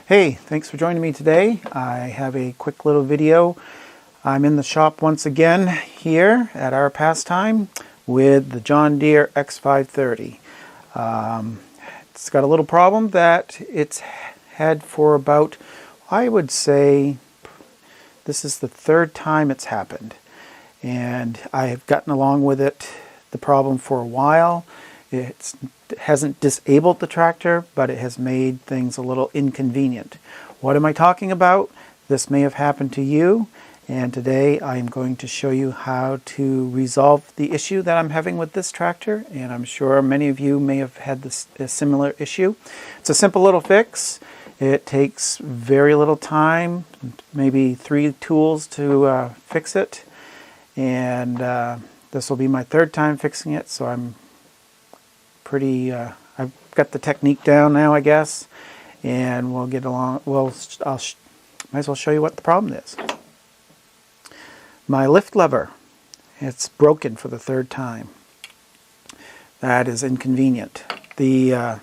Hey, thanks for joining me today. I have a quick little video. I'm in the shop once again here at our pastime with the John Deere X530. It's got a little problem that it's had for about, I would say, this is the third time it's happened. And I have gotten along with the problem for a while. It hasn't disabled the tractor, but it has made things a little inconvenient. What am I talking about? This may have happened to you, and today I am going to show you how to resolve the issue that I'm having with this tractor, and I'm sure many of you may have had a similar issue. It's a simple little fix. It takes very little time, maybe 3 tools to fix it, and this will be my third time fixing it, so I'm pretty, I've got the technique down now, I guess, and we'll get along. Might as well show you what the problem is. My lift lever, it's broken for the third time. That is inconvenient. You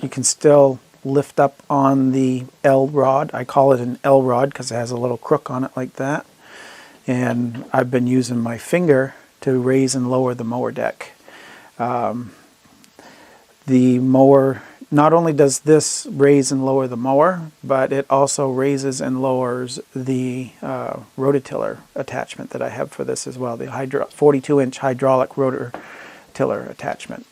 can still lift up on the L rod. I call it an L rod because it has a little crook on it like that. And I've been using my finger to raise and lower the mower deck. The mower, not only does this raise and lower the mower, but it also raises and lowers the rototiller attachment that I have for this as well, the 42-inch hydraulic rototiller attachment.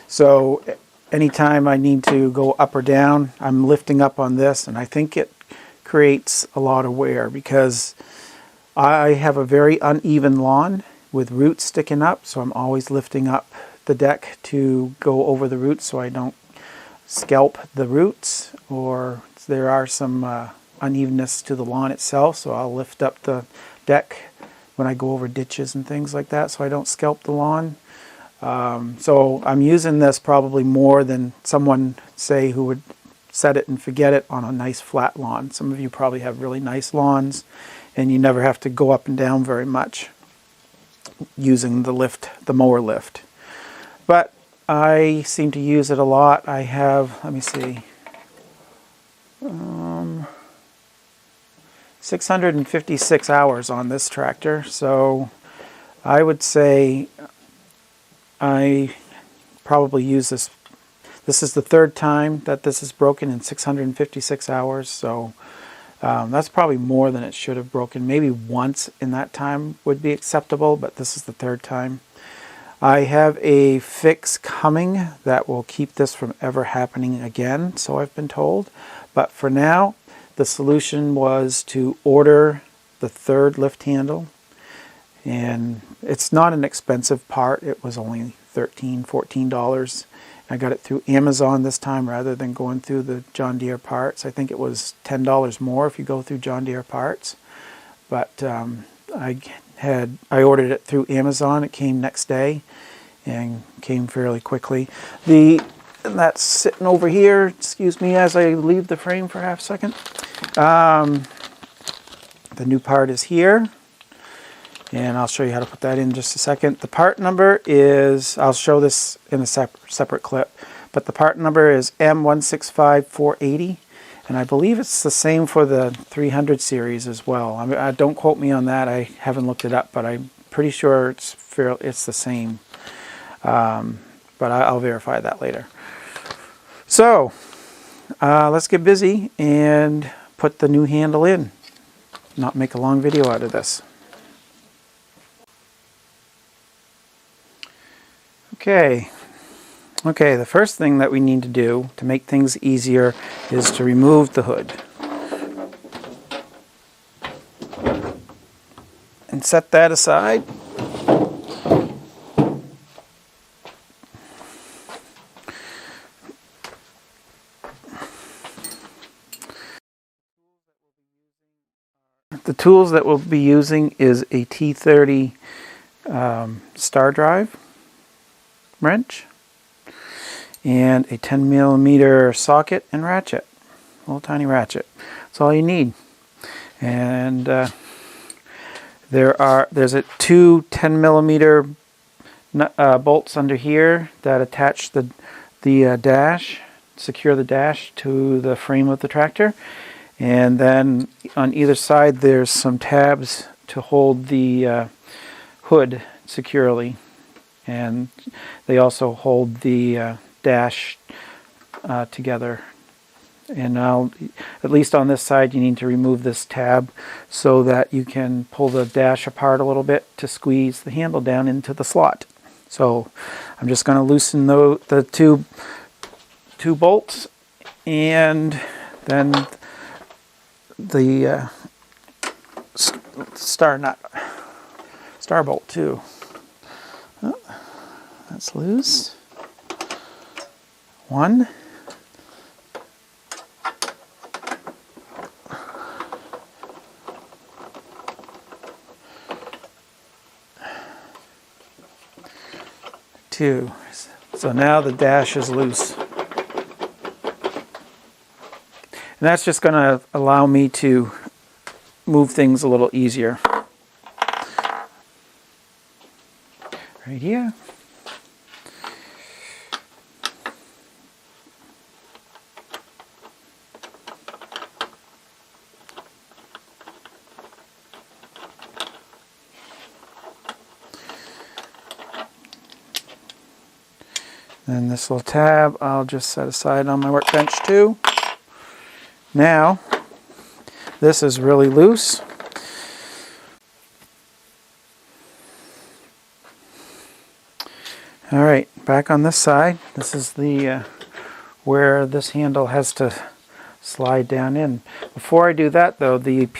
So anytime I need to go up or down, I'm lifting up on this, and I think it creates a lot of wear because I have a very uneven lawn with roots sticking up, so I'm always lifting up the deck to go over the roots so I don't scalp the roots, or there are some unevenness to the lawn itself, so I'll lift up the deck when I go over ditches and things like that so I don't scalp the lawn. So I'm using this probably more than someone, say, who would set it and forget it on a nice flat lawn. Some of you probably have really nice lawns and you never have to go up and down very much using the mower lift. But I seem to use it a lot. I have, let me see, 656 hours on this tractor. So I would say I probably use this. This is the third time that this is broken in 656 hours. So that's probably more than it should have broken. Maybe once in that time would be acceptable, but this is the third time. I have a fix coming that will keep this from ever happening again, so I've been told. But for now, the solution was to order the third lift handle. And it's not an expensive part. It was only $13, $14. I got it through Amazon this time rather than going through the John Deere parts. I think it was $10 more if you go through John Deere parts. But I ordered it through Amazon. It came next day and came fairly quickly. And that's sitting over here. Excuse me as I leave the frame for half a second. The new part is here, and I'll show you how to put that in just a second. The part number is, I'll show this in a separate clip, but the part number is M165480. And I believe it's the same for the 300 series as well. I mean, don't quote me on that. I haven't looked it up, but I'm pretty sure it's the same. But I'll verify that later. So let's get busy and put the new handle in. Not make a long video out of this. Okay, the first thing that we need to do to make things easier is to remove the hood. And set that aside. The tools that we'll be using is a T30 star drive wrench and a 10mm socket and ratchet, a little tiny ratchet. That's all you need. And there's two 10mm bolts under here that attach the dash secure the dash to the frame of the tractor. And then on either side there's some tabs to hold the hood securely. And they also hold the dash together. And at least on this side, you need to remove this tab so that you can pull the dash apart a little bit to squeeze the handle down into the slot. So I'm just going to loosen the two bolts, and then the star bolt too. Oh, that's loose. One. Two. So now the dash is loose. And that's just going to allow me to move things a little easier. Right here. And this little tab I'll just set aside on my workbench too. Now, this is really loose. Alright, back on this side. This is the where this handle has to slide down in. Before I do that though, the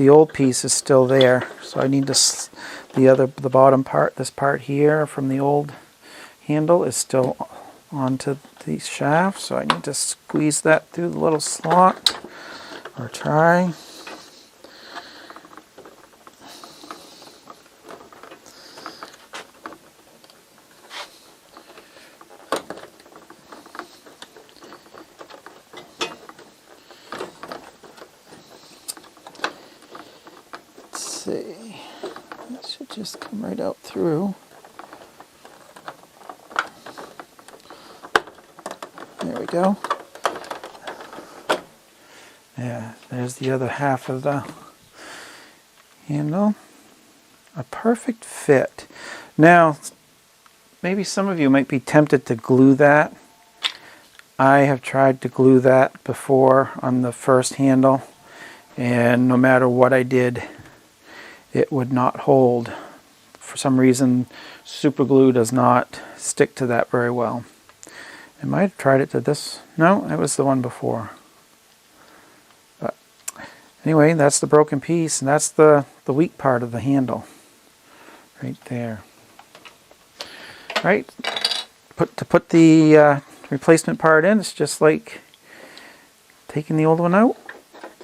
old piece is still there. So I need to, the bottom part, this part here from the old handle is still onto the shaft, so I need to squeeze that through the little slot, or try. Let's see, that should just come right out through. There we go. Yeah, there's the other half of the handle. A perfect fit. Now, maybe some of you might be tempted to glue that. I have tried to glue that before on the first handle, and no matter what I did, it would not hold. For some reason, super glue does not stick to that very well. I might have tried it to this. No, it was the one before. But anyway, that's the broken piece, and that's the weak part of the handle. Right there. Right. To put the replacement part in, it's just like taking the old one out.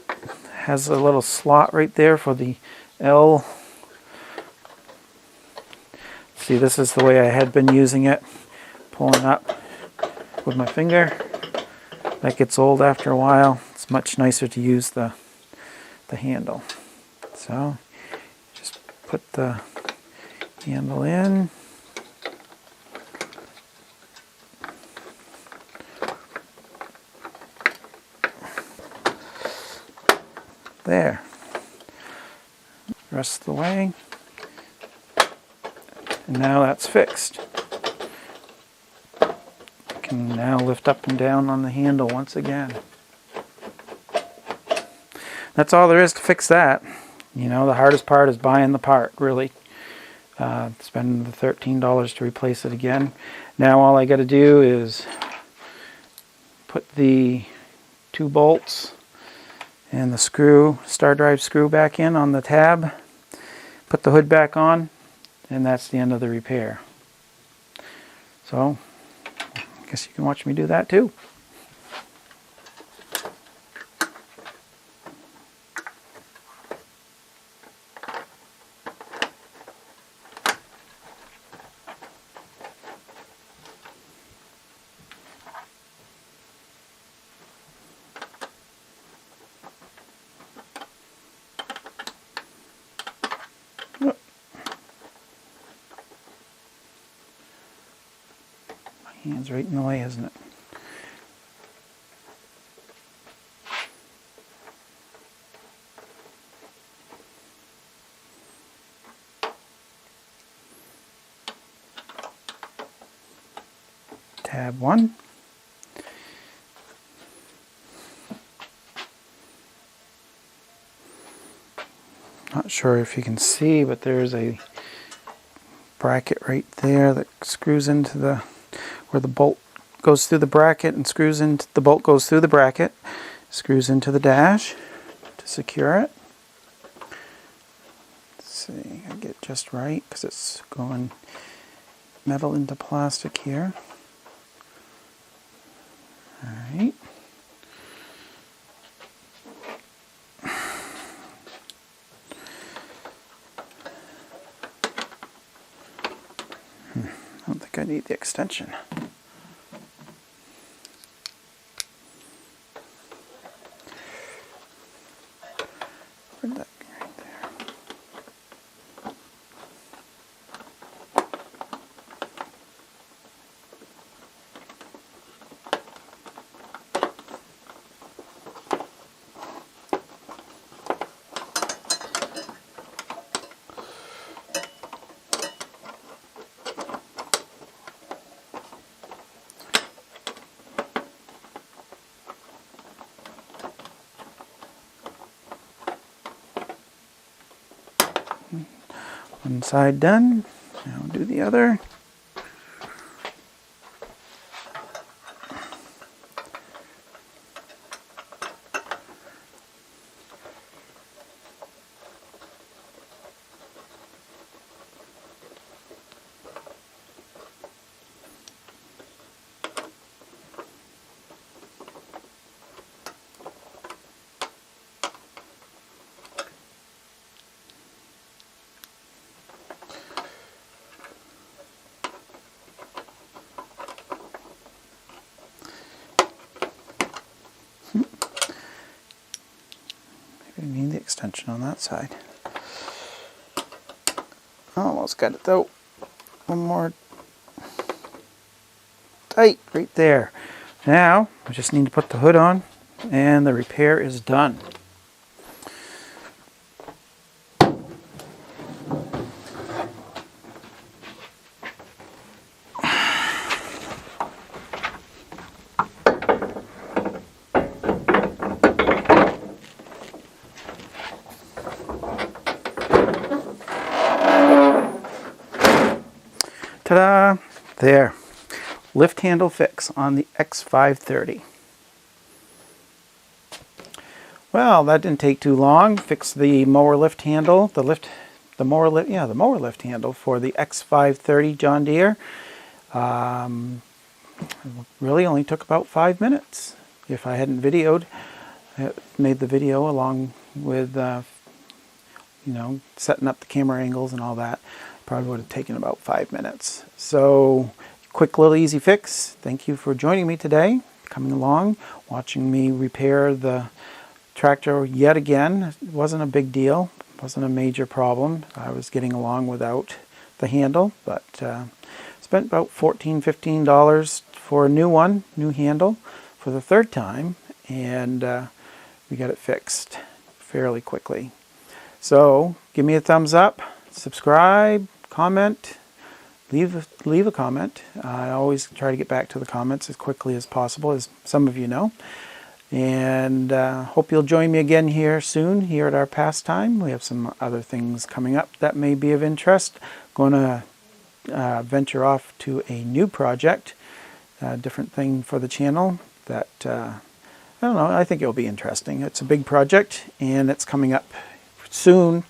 It has a little slot right there for the L. See, this is the way I had been using it. Pulling up with my finger. That gets old after a while. It's much nicer to use the handle. So just put the handle in. There. Rest of the way. And now that's fixed. Can now lift up and down on the handle once again. That's all there is to fix that. You know, the hardest part is buying the part, really. Spending the $13 to replace it again. Now all I got to do is put the 2 bolts and the star drive screw back in on the tab, put the hood back on, and that's the end of the repair. So I guess you can watch me do that too. My hand's right in the way, isn't it? tab 1. Not sure if you can see, but there's a bracket right there that screws into where the bolt goes through the bracket and screws into the bolt goes through the bracket, screws into the dash to secure it. Let's see, I get it just right because it's going metal into plastic here. All right. I don't think I need the extension. Where'd that go? Right there. One side done. Now do the other. I need the extension on that side. Almost got it though. One more tight right there. Now we just need to put the hood on and the repair is done. Ta-da! There. Lift handle fix on the X530. Well, that didn't take too long. Fixed the mower lift handle, the mower lift handle for the X530 John Deere. Really only took about 5 minutes. If I hadn't videoed, I made the video along with setting up the camera angles and all that. Probably would have taken about 5 minutes. So, quick little easy fix. Thank you for joining me today, coming along, watching me repair the tractor yet again. It wasn't a big deal. It wasn't a major problem. I was getting along without the handle, but spent about $14, $15 for a new handle for the third time, and we got it fixed fairly quickly. So, give me a thumbs up, subscribe, comment, leave a comment. I always try to get back to the comments as quickly as possible, as some of you know. And hope you'll join me again here soon, here at our pastime. We have some other things coming up that may be of interest. Going to venture off to a new project, a different thing for the channel that, I don't know, I think it'll be interesting. It's a big project and it's coming up soon.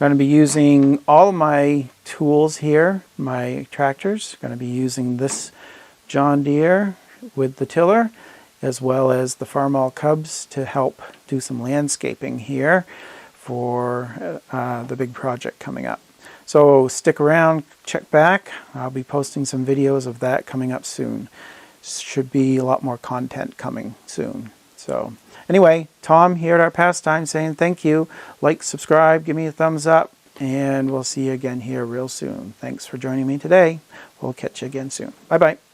I'm going to be using all of my tools here, my tractors. I'm going to be using this John Deere with the tiller, as well as the Farmall Cubs to help do some landscaping here for the big project coming up. So stick around, check back. I'll be posting some videos of that coming up soon. Should be a lot more content coming soon. So anyway, Tom here at our pastime saying thank you. Like, subscribe, give me a thumbs up, and we'll see you again here real soon. Thanks for joining me today. We'll catch you again soon. Bye-bye.